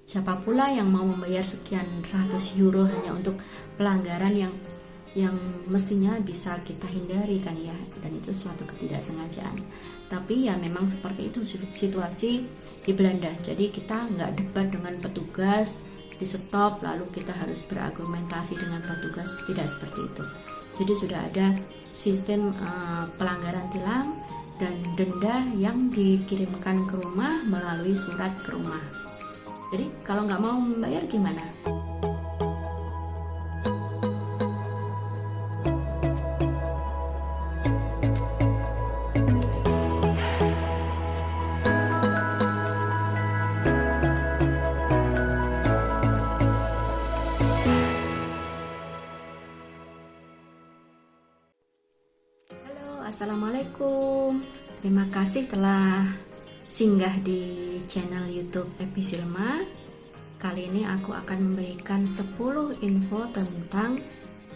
Siapa pula yang mau membayar sekian ratus euro hanya untuk pelanggaran yang mestinya bisa kita hindari kan ya, dan itu suatu ketidaksengajaan. Tapi ya memang seperti itu situasi di Belanda. Jadi kita nggak debat dengan petugas, di stop lalu kita harus berargumentasi dengan petugas, tidak seperti itu. Jadi sudah ada sistem pelanggaran tilang dan denda yang dikirimkan ke rumah melalui surat ke rumah. Jadi kalau nggak mau membayar gimana? Halo, assalamualaikum. Terima kasih telah singgah di channel YouTube Episilma. Kali ini aku akan memberikan 10 info tentang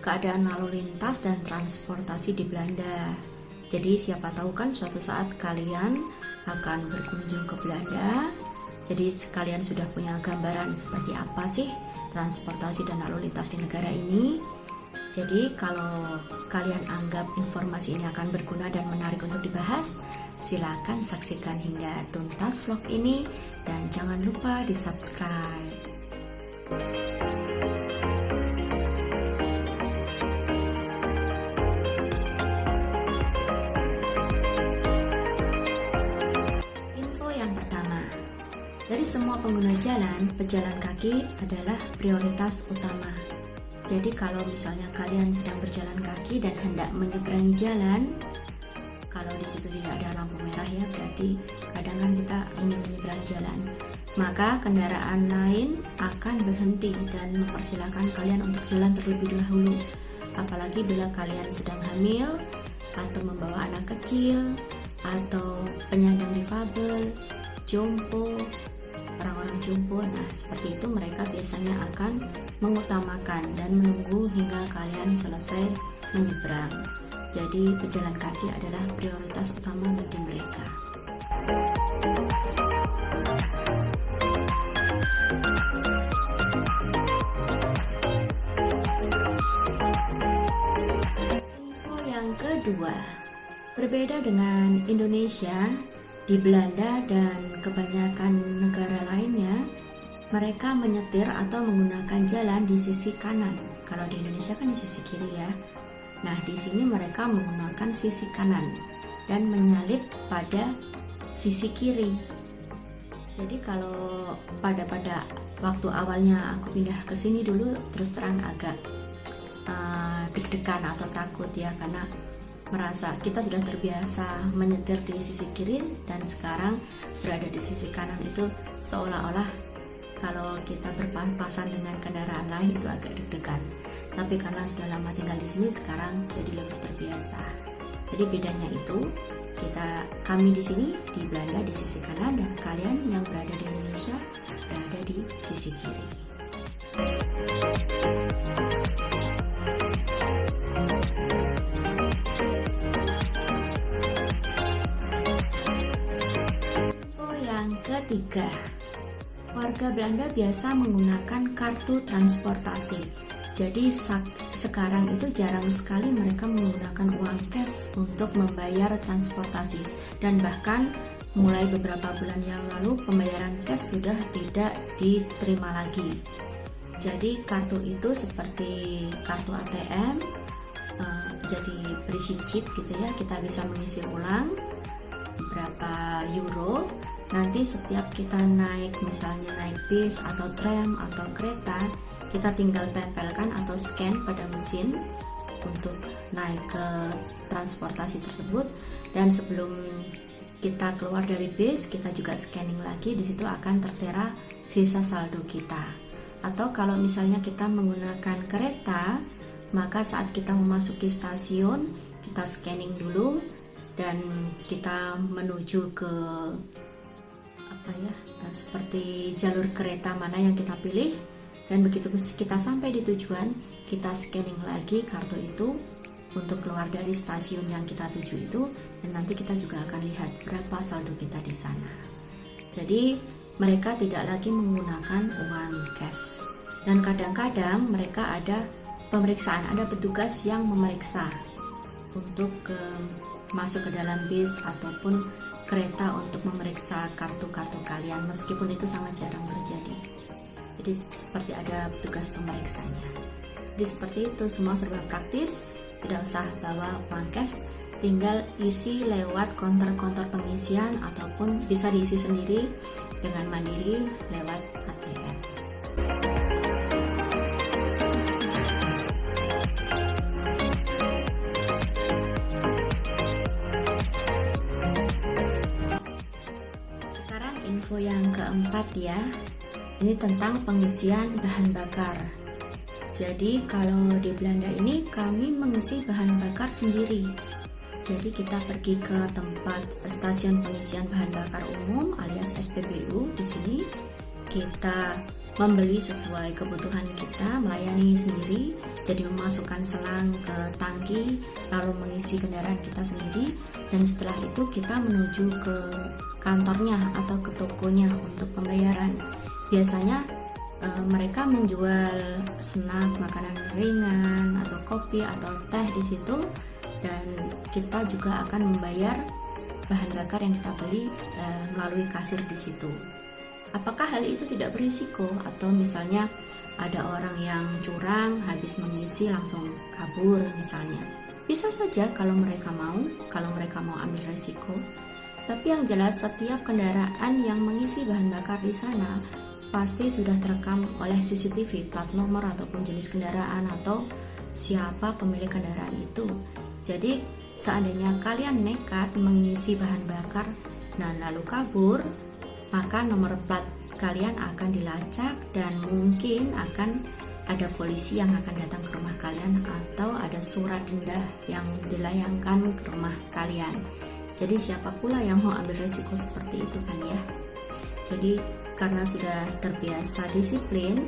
keadaan lalu lintas dan transportasi di Belanda. Jadi siapa tahu kan suatu saat kalian akan berkunjung ke Belanda. Jadi kalian sudah punya gambaran seperti apa sih transportasi dan lalu lintas di negara ini. Jadi kalau kalian anggap informasi ini akan berguna dan menarik untuk dibahas, silakan saksikan hingga tuntas vlog ini dan jangan lupa di subscribe. Info yang pertama, dari semua pengguna jalan, pejalan kaki adalah prioritas utama. Jadi kalau misalnya kalian sedang berjalan kaki dan hendak menyeberangi jalan, kalau di situ tidak ada lampu merah ya, berarti kadang kan kita ingin menyeberang jalan, maka kendaraan lain akan berhenti dan mempersilahkan kalian untuk jalan terlebih dahulu. Apalagi bila kalian sedang hamil atau membawa anak kecil atau penyandang difabel, jompo, orang-orang jompo. Nah, seperti itu mereka biasanya akan mengutamakan dan menunggu hingga kalian selesai menyeberang. Jadi pejalan kaki adalah prioritas utama bagi mereka. Info yang kedua, berbeda dengan Indonesia, di Belanda dan kebanyakan negara lainnya, mereka menyetir atau menggunakan jalan di sisi kanan. Kalau di Indonesia kan di sisi kiri ya. Nah, di sini mereka menggunakan sisi kanan dan menyalip pada sisi kiri. Jadi kalau pada waktu awalnya aku pindah ke sini dulu, terus terang agak deg-degan atau takut ya, karena merasa kita sudah terbiasa menyetir di sisi kiri dan sekarang berada di sisi kanan itu seolah-olah kalau kita berpapasan dengan kendaraan lain itu agak deg-degan. Tapi karena sudah lama tinggal di sini, sekarang jadi lebih terbiasa. Jadi bedanya itu kami di sini di Belanda di sisi kanan dan kalian yang berada di Indonesia berada di sisi kiri. Info yang ketiga, warga Belanda biasa menggunakan kartu transportasi. Jadi sekarang itu jarang sekali mereka menggunakan uang cash untuk membayar transportasi, dan bahkan mulai beberapa bulan yang lalu pembayaran cash sudah tidak diterima lagi. Jadi kartu itu seperti kartu ATM, jadi berisi chip gitu ya, kita bisa mengisi ulang berapa euro. Nanti setiap kita misalnya naik bis atau tram atau kereta, kita tinggal tempelkan atau scan pada mesin untuk naik ke transportasi tersebut, dan sebelum kita keluar dari bis kita juga scanning lagi, di situ akan tertera sisa saldo kita. Atau kalau misalnya kita menggunakan kereta, maka saat kita memasuki stasiun kita scanning dulu dan kita menuju ke seperti jalur kereta mana yang kita pilih. Dan begitu kita sampai di tujuan, kita scanning lagi kartu itu untuk keluar dari stasiun yang kita tuju itu, dan nanti kita juga akan lihat berapa saldo kita di sana. Jadi mereka tidak lagi menggunakan uang cash. Dan kadang-kadang mereka ada pemeriksaan, ada petugas yang memeriksa untuk masuk ke dalam bis ataupun kereta untuk memeriksa kartu-kartu kalian, meskipun itu sangat jarang terjadi. Jadi seperti ada petugas pemeriksanya. Jadi seperti itu, semua serba praktis, tidak usah bawa uang cash, tinggal isi lewat konter-konter pengisian ataupun bisa diisi sendiri dengan mandiri lewat ATM. Sekarang info yang keempat ya. Ini tentang pengisian bahan bakar. Jadi kalau di Belanda ini kami mengisi bahan bakar sendiri. Jadi kita pergi ke tempat stasiun pengisian bahan bakar umum alias SPBU. Di sini kita membeli sesuai kebutuhan kita, melayani sendiri. Jadi memasukkan selang ke tangki, lalu mengisi kendaraan kita sendiri. Dan setelah itu kita menuju ke kantornya atau ke tokonya untuk pembayaran. Biasanya mereka menjual snack, makanan ringan atau kopi atau teh di situ, dan kita juga akan membayar bahan bakar yang kita beli melalui kasir di situ. Apakah hal itu tidak berisiko atau misalnya ada orang yang curang habis mengisi langsung kabur misalnya? Bisa saja kalau mereka mau ambil risiko. Tapi yang jelas setiap kendaraan yang mengisi bahan bakar di sana pasti sudah terekam oleh CCTV, plat nomor ataupun jenis kendaraan atau siapa pemilik kendaraan itu. Jadi seandainya kalian nekat mengisi bahan bakar dan lalu kabur, maka nomor plat kalian akan dilacak dan mungkin akan ada polisi yang akan datang ke rumah kalian atau ada surat denda yang dilayangkan ke rumah kalian. Jadi siapa pula yang mau ambil resiko seperti itu kan ya. Jadi karena sudah terbiasa disiplin,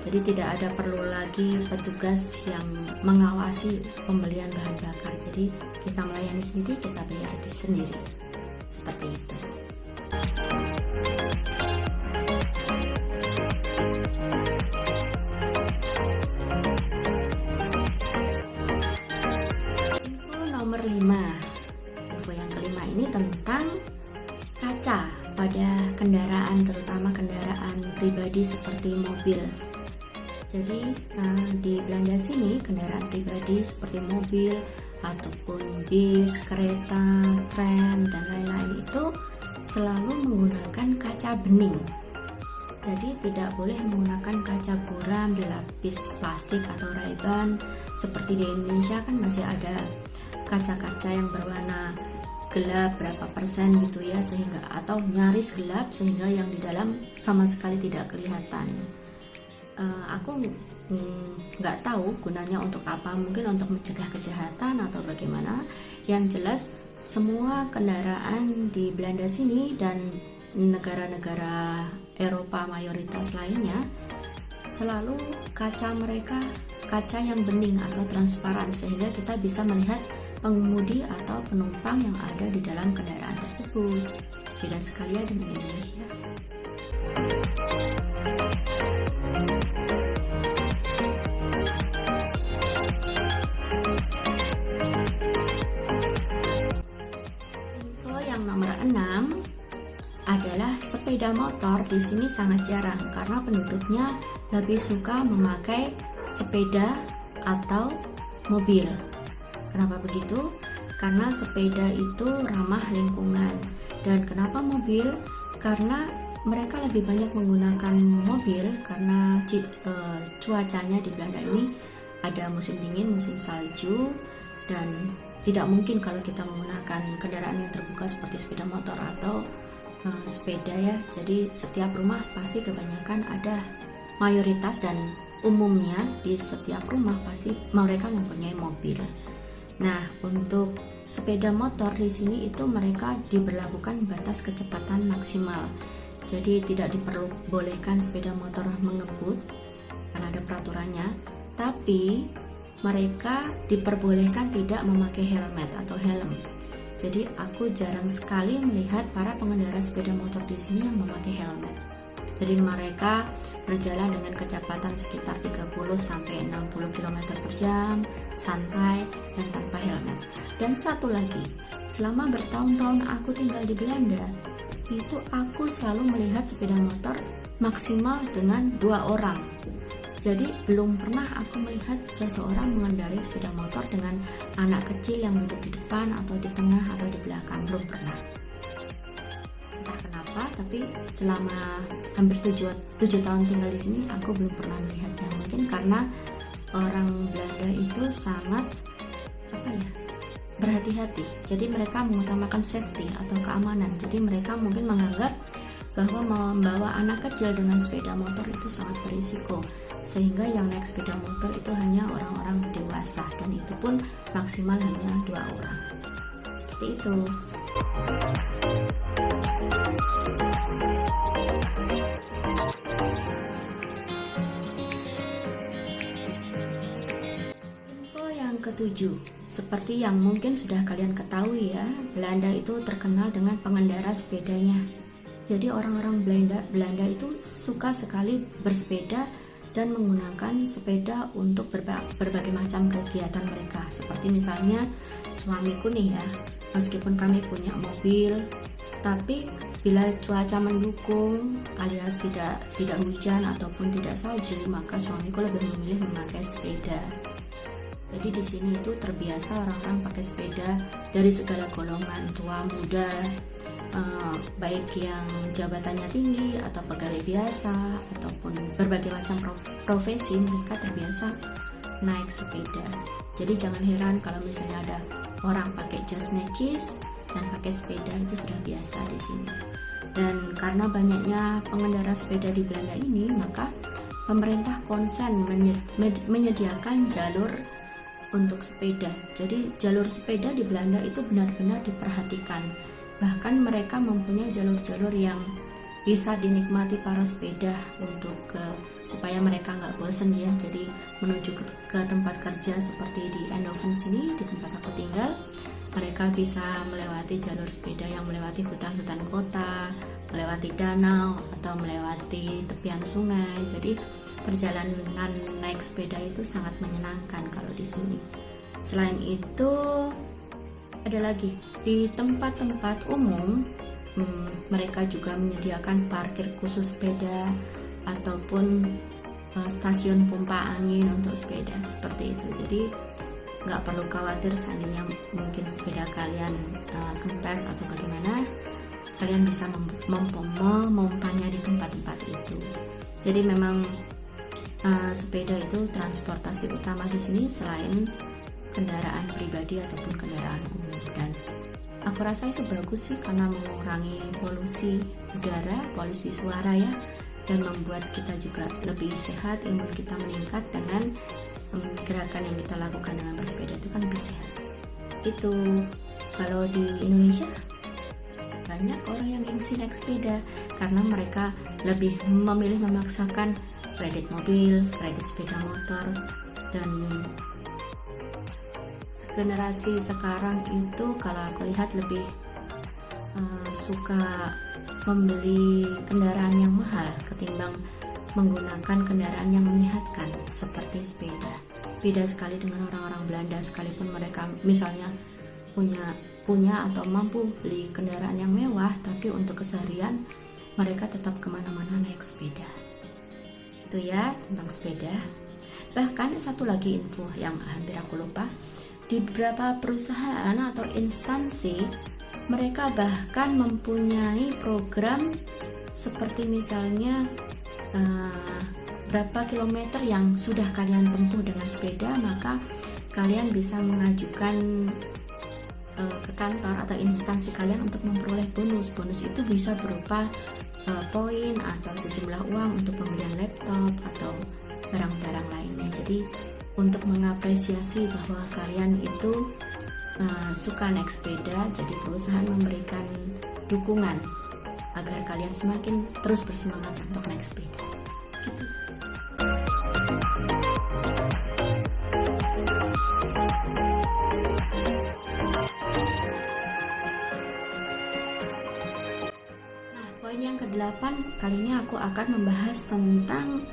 jadi tidak ada perlu lagi petugas yang mengawasi pembelian bahan bakar. Jadi kita melayani sendiri, kita bayar sendiri. Seperti itu. Info nomor 5. Info yang kelima ini tentang kaca pada kendaraan, terutama kendaraan pribadi seperti mobil. Jadi di Belanda sini kendaraan pribadi seperti mobil ataupun bis, kereta, tram dan lain-lain itu selalu menggunakan kaca bening. Jadi tidak boleh menggunakan kaca buram dilapis plastik atau Ray-Ban seperti di Indonesia kan masih ada kaca-kaca yang berwarna gelap berapa persen gitu ya, sehingga atau nyaris gelap sehingga yang di dalam sama sekali tidak kelihatan. Aku nggak tahu gunanya untuk apa, mungkin untuk mencegah kejahatan atau bagaimana. Yang jelas semua kendaraan di Belanda sini dan negara-negara Eropa mayoritas lainnya selalu kaca mereka kaca yang bening atau transparan sehingga kita bisa melihat pengemudi atau penumpang yang ada di dalam kendaraan tersebut. Beda sekali ya dengan Indonesia. Info yang nomor 6 adalah sepeda motor di sini sangat jarang karena penduduknya lebih suka memakai sepeda atau mobil. Kenapa begitu? Karena sepeda itu ramah lingkungan. Dan kenapa mobil? Karena mereka lebih banyak menggunakan mobil karena cuacanya di Belanda ini ada musim dingin, musim salju, dan tidak mungkin kalau kita menggunakan kendaraan yang terbuka seperti sepeda motor atau sepeda ya. Jadi setiap rumah pasti kebanyakan ada, mayoritas dan umumnya di setiap rumah pasti mereka mempunyai mobil. Nah, untuk sepeda motor di sini itu mereka diberlakukan batas kecepatan maksimal. Jadi tidak diperbolehkan sepeda motor mengebut karena ada peraturannya, tapi mereka diperbolehkan tidak memakai helmet atau helm. Jadi aku jarang sekali melihat para pengendara sepeda motor di sini yang memakai helmet. Jadi mereka berjalan dengan kecepatan sekitar 30 sampai 60 km per jam, santai dan tanpa helmet. Dan satu lagi, selama bertahun-tahun aku tinggal di Belanda, itu aku selalu melihat sepeda motor maksimal dengan 2 orang. Jadi belum pernah aku melihat seseorang mengendarai sepeda motor dengan anak kecil yang duduk di depan atau di tengah atau di belakang, belum pernah. Entah kenapa, tapi selama hampir 7 tahun tinggal di sini aku belum pernah melihatnya. Mungkin karena orang Belanda itu sangat berhati-hati. Jadi mereka mengutamakan safety atau keamanan. Jadi mereka mungkin menganggap bahwa membawa anak kecil dengan sepeda motor itu sangat berisiko, sehingga yang naik sepeda motor itu hanya orang-orang dewasa, dan itu pun maksimal hanya 2 orang. Seperti itu. Info yang ketujuh, seperti yang mungkin sudah kalian ketahui ya, Belanda itu terkenal dengan pengendara sepedanya. Jadi orang-orang Belanda itu suka sekali bersepeda dan menggunakan sepeda untuk berbagai macam kegiatan mereka. Seperti misalnya suamiku nih ya, meskipun kami punya mobil, tapi bila cuaca mendukung alias tidak hujan ataupun tidak salju, maka suamiku lebih memilih memakai sepeda. Jadi di sini itu terbiasa orang-orang pakai sepeda dari segala golongan, tua, muda, baik yang jabatannya tinggi atau pegawai biasa ataupun berbagai macam profesi, mereka terbiasa naik sepeda. Jadi jangan heran kalau misalnya ada orang pakai jas necis dan pakai sepeda, itu sudah biasa di sini. Dan karena banyaknya pengendara sepeda di Belanda ini, maka pemerintah konsen menyediakan jalur untuk sepeda. Jadi jalur sepeda di Belanda itu benar-benar diperhatikan. Bahkan mereka mempunyai jalur-jalur yang bisa dinikmati para sepeda supaya mereka nggak bosan ya. Jadi menuju ke tempat kerja seperti di Eindhoven sini, di tempat aku tinggal, mereka bisa melewati jalur sepeda yang melewati hutan-hutan kota, melewati danau atau melewati tepian sungai. Jadi perjalanan naik sepeda itu sangat menyenangkan kalau di sini. Selain itu, ada lagi di tempat-tempat umum, mereka juga menyediakan parkir khusus sepeda ataupun stasiun pompa angin untuk sepeda seperti itu. Jadi nggak perlu khawatir seandainya mungkin sepeda kalian kempes atau bagaimana, kalian bisa memompanya di tempat-tempat itu. Jadi memang sepeda itu transportasi utama di sini selain kendaraan pribadi ataupun kendaraan umum, dan aku rasa itu bagus sih karena mengurangi polusi udara, polusi suara ya, dan membuat kita juga lebih sehat, imun kita meningkat dengan gerakan yang kita lakukan dengan bersepeda itu kan lebih sehat. Itu kalau di Indonesia banyak orang yang gengsi naik sepeda karena mereka lebih memilih memaksakan kredit mobil, kredit sepeda motor, dan generasi sekarang itu kalau aku lihat lebih suka membeli kendaraan yang mahal ketimbang menggunakan kendaraan yang menyehatkan seperti sepeda. Beda sekali dengan orang-orang Belanda, sekalipun mereka misalnya punya atau mampu beli kendaraan yang mewah, tapi untuk keseharian mereka tetap kemana-mana naik sepeda. Itu ya tentang sepeda. Bahkan satu lagi info yang hampir aku lupa, di beberapa perusahaan atau instansi mereka bahkan mempunyai program seperti misalnya berapa kilometer yang sudah kalian tempuh dengan sepeda, maka kalian bisa mengajukan ke kantor atau instansi kalian untuk memperoleh bonus. Bonus itu bisa berupa poin atau sejumlah uang untuk pembelian laptop atau barang-barang lainnya. Jadi untuk mengapresiasi bahwa kalian itu suka naik sepeda, jadi perusahaan memberikan dukungan agar kalian semakin terus bersemangat untuk naik sepeda. Gitu. 8, kali ini aku akan membahas tentang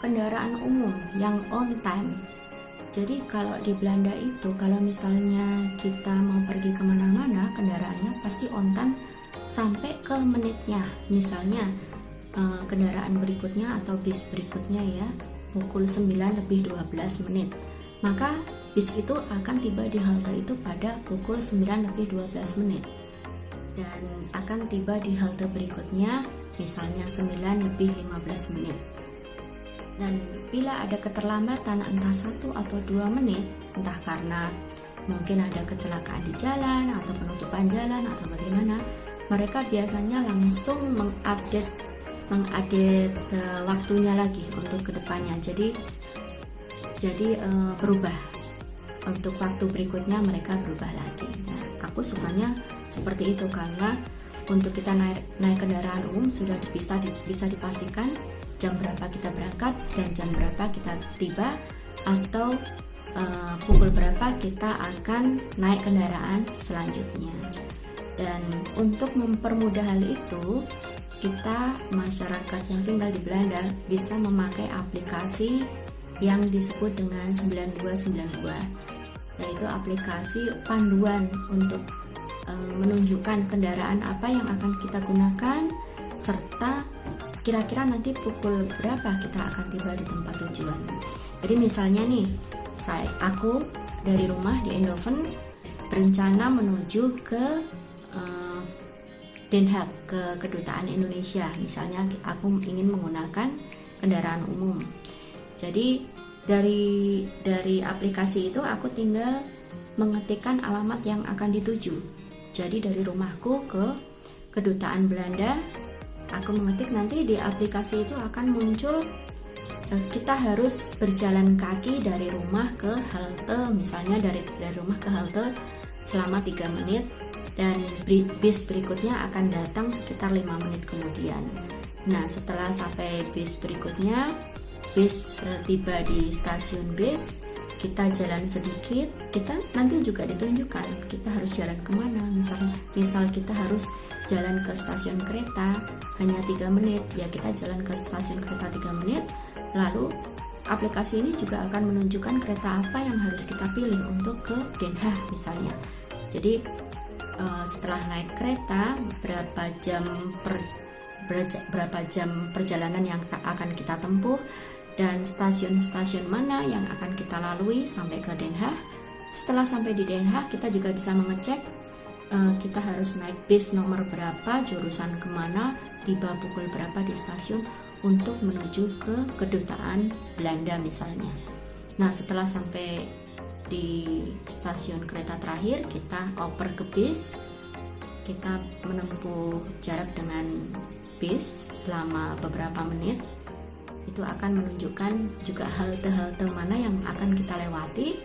kendaraan umum yang on time. Jadi kalau di Belanda itu, kalau misalnya kita mau pergi kemana-mana, kendaraannya pasti on time sampai ke menitnya. Misalnya kendaraan berikutnya atau bis berikutnya ya, pukul 9:12, maka bis itu akan tiba di halte itu pada pukul 9:12 dan akan tiba di halte berikutnya misalnya 9:15. Dan bila ada keterlambatan entah 1 atau 2 menit, entah karena mungkin ada kecelakaan di jalan atau penutupan jalan atau bagaimana, mereka biasanya langsung mengupdate waktunya lagi untuk kedepannya. Jadi berubah untuk waktu berikutnya, mereka berubah lagi. Nah, aku sukanya seperti itu karena untuk kita naik kendaraan umum sudah bisa dipastikan jam berapa kita berangkat dan jam berapa kita tiba, atau pukul berapa kita akan naik kendaraan selanjutnya. Dan untuk mempermudah hal itu, kita masyarakat yang tinggal di Belanda bisa memakai aplikasi yang disebut dengan 9292, yaitu aplikasi panduan untuk menunjukkan kendaraan apa yang akan kita gunakan serta kira-kira nanti pukul berapa kita akan tiba di tempat tujuan. Jadi misalnya nih, aku dari rumah di Eindhoven berencana menuju ke Den Haag, ke kedutaan Indonesia. Misalnya aku ingin menggunakan kendaraan umum. Jadi dari aplikasi itu aku tinggal mengetikkan alamat yang akan dituju. Jadi dari rumahku ke kedutaan Belanda, aku mengetik, nanti di aplikasi itu akan muncul kita harus berjalan kaki dari rumah ke halte, misalnya dari rumah ke halte selama 3 menit, dan bis berikutnya akan datang sekitar 5 menit kemudian. Nah, setelah sampai bis berikutnya, bis tiba di stasiun bis, kita jalan sedikit, kita nanti juga ditunjukkan kita harus jalan kemana. Misal kita harus jalan ke stasiun kereta hanya 3 menit, ya kita jalan ke stasiun kereta 3 menit. Lalu aplikasi ini juga akan menunjukkan kereta apa yang harus kita pilih untuk ke Den Haag misalnya. Jadi setelah naik kereta, berapa jam perjalanan yang akan kita tempuh, dan stasiun-stasiun mana yang akan kita lalui sampai ke Den Haag. Setelah sampai di Den Haag, kita juga bisa mengecek kita harus naik bis nomor berapa, jurusan kemana, tiba pukul berapa di stasiun untuk menuju ke kedutaan Belanda misalnya. Nah, setelah sampai di stasiun kereta terakhir, kita oper ke bis, kita menempuh jarak dengan bis selama beberapa menit. Itu akan menunjukkan juga halte-halte mana yang akan kita lewati,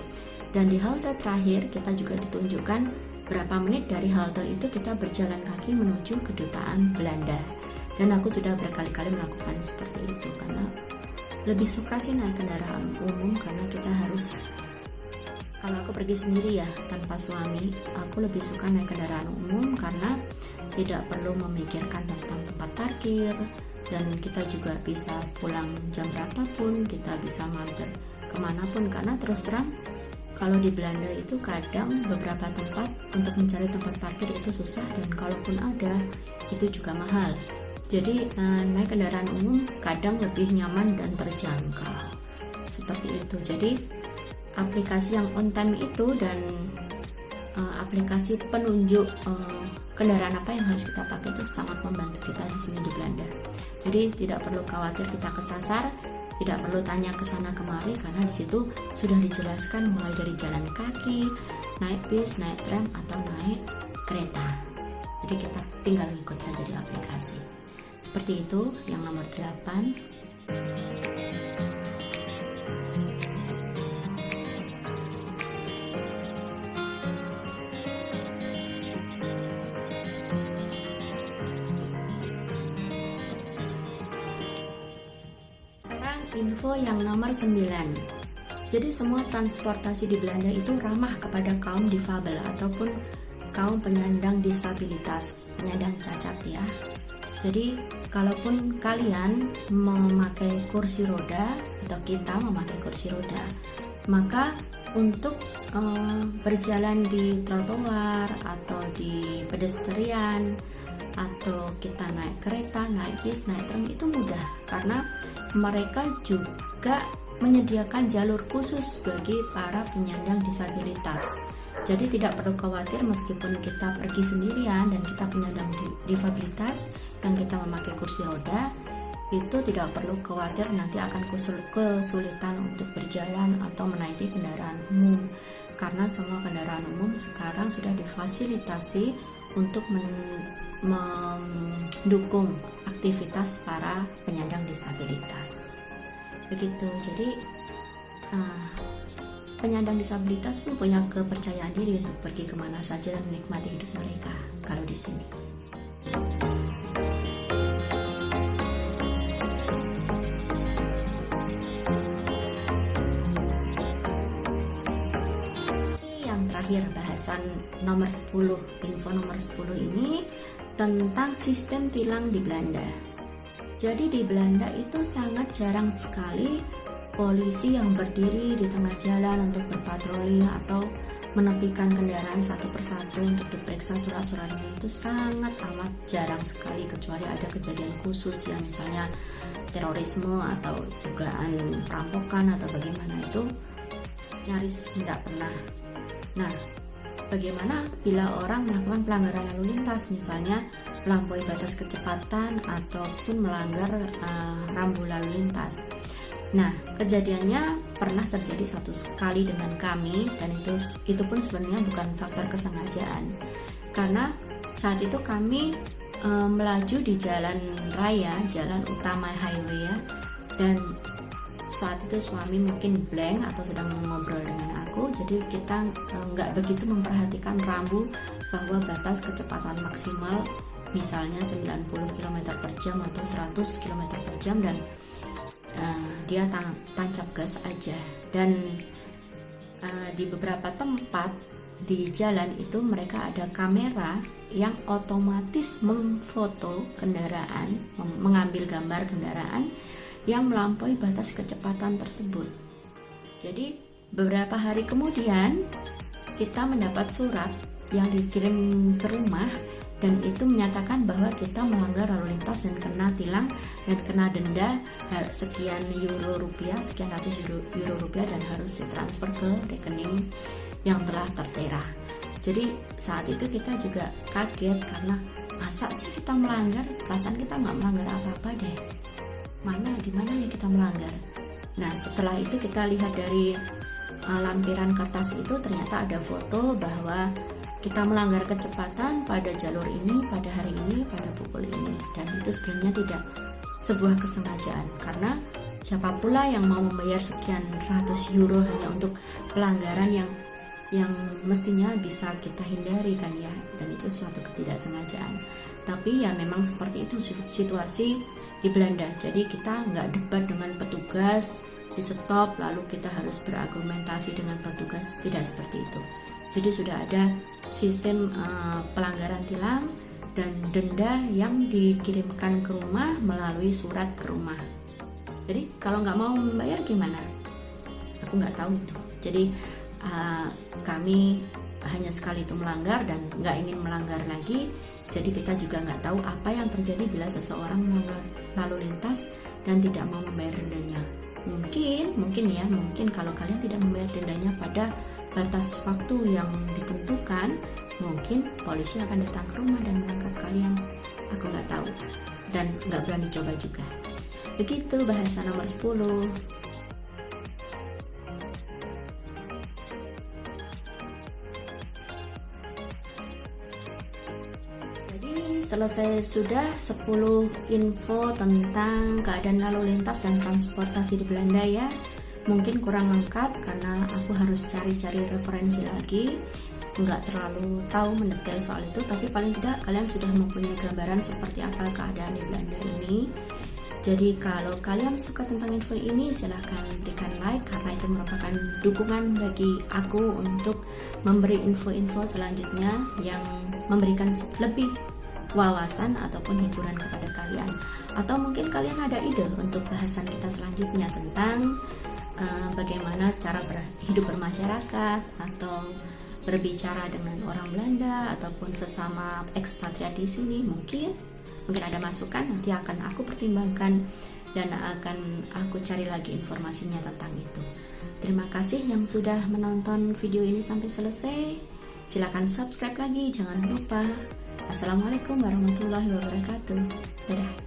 dan di halte terakhir kita juga ditunjukkan berapa menit dari halte itu kita berjalan kaki menuju kedutaan Belanda. Dan aku sudah berkali-kali melakukan seperti itu karena lebih suka sih naik kendaraan umum, karena kita harus, kalau aku pergi sendiri ya tanpa suami, aku lebih suka naik kendaraan umum karena tidak perlu memikirkan tentang tempat parkir, dan kita juga bisa pulang jam berapapun, kita bisa mampir kemanapun. Karena terus terang, kalau di Belanda itu kadang beberapa tempat untuk mencari tempat parkir itu susah, dan kalaupun ada itu juga mahal. Jadi naik kendaraan umum kadang lebih nyaman dan terjangkau seperti itu. Jadi aplikasi yang on time itu dan aplikasi penunjuk kendaraan apa yang harus kita pakai itu sangat membantu kita di sini di Belanda. Jadi tidak perlu khawatir kita kesasar, tidak perlu tanya ke sana kemari, karena di situ sudah dijelaskan mulai dari jalan kaki, naik bis, naik tram, atau naik kereta. Jadi kita tinggal ikut saja di aplikasi. Seperti itu yang nomor 8. Info yang nomor 9. Jadi semua transportasi di Belanda itu ramah kepada kaum difabel ataupun kaum penyandang disabilitas, penyandang cacat ya. Jadi kalaupun kalian memakai kursi roda atau kita memakai kursi roda, maka untuk berjalan di trotoar atau di pedestrian atau kita naik kereta, naik bis, naik tram itu mudah karena mereka juga menyediakan jalur khusus bagi para penyandang disabilitas. Jadi tidak perlu khawatir meskipun kita pergi sendirian dan kita penyandang disabilitas yang kita memakai kursi roda, itu tidak perlu khawatir nanti akan kesulitan untuk berjalan atau menaiki kendaraan umum, karena semua kendaraan umum sekarang sudah difasilitasi untuk mendukung aktivitas para penyandang disabilitas. Begitu. Jadi penyandang disabilitas pun punya kepercayaan diri untuk pergi kemana saja dan menikmati hidup mereka kalau di sini. Terakhir, bahasan nomor 10, info nomor 10 ini tentang sistem tilang di Belanda. Jadi di Belanda itu sangat jarang sekali polisi yang berdiri di tengah jalan untuk berpatroli atau menepikan kendaraan satu persatu untuk diperiksa surat-suratnya. Itu sangat amat jarang sekali, kecuali ada kejadian khusus yang misalnya terorisme atau dugaan perampokan atau bagaimana, itu nyaris tidak pernah. Nah, bagaimana bila orang melakukan pelanggaran lalu lintas, misalnya melampaui batas kecepatan ataupun melanggar rambu lalu lintas? Nah, kejadiannya pernah terjadi satu kali dengan kami, dan itu pun sebenarnya bukan faktor kesengajaan, karena saat itu kami melaju di jalan raya, jalan utama highway ya, dan saat itu suami mungkin blank atau sedang ngobrol dengan aku, jadi kita nggak begitu memperhatikan rambu bahwa batas kecepatan maksimal misalnya 90 km per jam atau 100 km per jam, dan dia tancap gas aja. Dan di beberapa tempat di jalan itu mereka ada kamera yang otomatis memfoto kendaraan, mengambil gambar kendaraan yang melampaui batas kecepatan tersebut. Jadi beberapa hari kemudian kita mendapat surat yang dikirim ke rumah, dan itu menyatakan bahwa kita melanggar lalu lintas dan kena tilang dan kena denda sekian sekian ratus euro rupiah, dan harus ditransfer ke rekening yang telah tertera. Jadi saat itu kita juga kaget karena masa sih kita melanggar, perasaan kita nggak melanggar apa-apa deh. Di mana ya kita melanggar. Nah, setelah itu kita lihat dari lampiran kertas itu, ternyata ada foto bahwa kita melanggar kecepatan pada jalur ini, pada hari ini, pada pukul ini. Dan itu sebenarnya tidak sebuah kesengajaan, karena siapa pula yang mau membayar sekian ratus euro hanya untuk pelanggaran yang mestinya bisa kita hindari kan ya, dan itu suatu ketidaksengajaan. Tapi ya memang seperti itu situasi di Belanda. Jadi kita nggak debat dengan petugas, di stop lalu kita harus berargumentasi dengan petugas, tidak seperti itu. Jadi sudah ada sistem pelanggaran tilang dan denda yang dikirimkan ke rumah melalui surat ke rumah. Jadi kalau nggak mau membayar gimana? Aku nggak tahu itu. Jadi kami hanya sekali itu melanggar dan nggak ingin melanggar lagi. Jadi kita juga nggak tahu apa yang terjadi bila seseorang melanggar lalu lintas dan tidak mau membayar dendanya. Mungkin kalau kalian tidak membayar dendanya pada batas waktu yang ditentukan, mungkin polisi akan datang ke rumah dan menangkap kalian. Aku nggak tahu dan nggak berani coba juga. Begitu bahasa nomor 10. Selesai sudah 10 info tentang keadaan lalu lintas dan transportasi di Belanda ya. Mungkin kurang lengkap karena aku harus cari-cari referensi lagi, nggak terlalu tahu mendetail soal itu, tapi paling tidak kalian sudah mempunyai gambaran seperti apa keadaan di Belanda ini. Jadi kalau kalian suka tentang info ini, silahkan berikan like karena itu merupakan dukungan bagi aku untuk memberi info-info selanjutnya yang memberikan lebih wawasan ataupun hiburan kepada kalian. Atau mungkin kalian ada ide untuk bahasan kita selanjutnya tentang bagaimana cara hidup bermasyarakat atau berbicara dengan orang Belanda ataupun sesama ekspatriat di sini. Mungkin ada masukan, nanti akan aku pertimbangkan dan akan aku cari lagi informasinya tentang itu. Terima kasih yang sudah menonton video ini sampai selesai. Silakan subscribe lagi, jangan lupa. Assalamualaikum warahmatullahi wabarakatuh. Dadah.